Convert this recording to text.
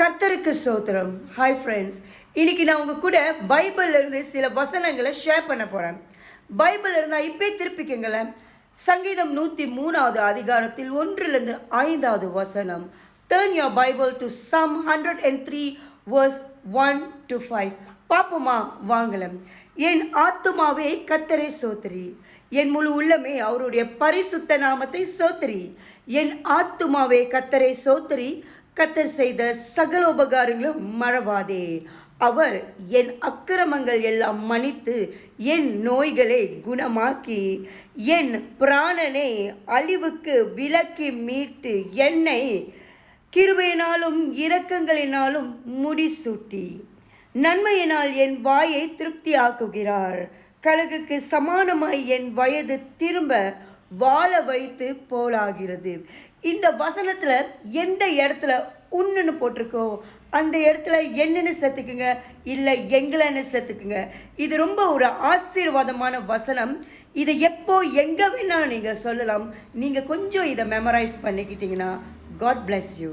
கர்த்தருக்கு ஸ்தோத்திரம். Hi friends, இன்னைக்கு நான் உங்கள் கூட பைபிள்ல இருந்து சில வசனங்களை ஷேர் பண்ண போகிறேன். பைபிள் இருந்தால் இப்போ திருப்பிக்கங்களேன். சங்கீதம் 103வது அதிகாரத்தில் 1-5வது வசனம். Turn your Bible to Psalm 103 verse 1-5. பாப்போமா வாங்கலாம். என் ஆத்துமாவே கர்த்தரை சோத்திரி, என் முழு உள்ளமே அவருடைய பரிசுத்த நாமத்தை சோத்திரி. என் ஆத்துமாவே கர்த்தரை சோத்திரி, கர்த்தர் செய்த சகல உபகாரங்களும் மறவாதே. அவர் என் அக்கிரமங்கள் எல்லாம் மன்னித்து என் நோய்களை குணமாக்கி என் பிராணனை அழிவுக்கு விலக்கி மீட்டு என்னை கிருபையினாலும் இரக்கங்களினாலும் முடிசூட்டி நன்மையினால் என் வாயை திருப்தியாக்குகிறார். கழுகுக்கு சமானமாய் என் வயது திரும்ப வாழ வைத்து போலாகிறது. இந்த வசனத்தில் எந்த இடத்துல உன்னுன்னு போட்டிருக்கோ அந்த இடத்துல என்னன்னு சேர்த்துக்குங்க, இல்லை எங்களைன்னு சேர்த்துக்குங்க. இது ரொம்ப ஒரு ஆசீர்வாதமான வசனம். இதை எப்போ எங்கே வேணாலும் நீங்கள் சொல்லலாம். நீங்கள் கொஞ்சம் இதை மெமரைஸ் பண்ணிக்கிட்டீங்கன்னா God bless you.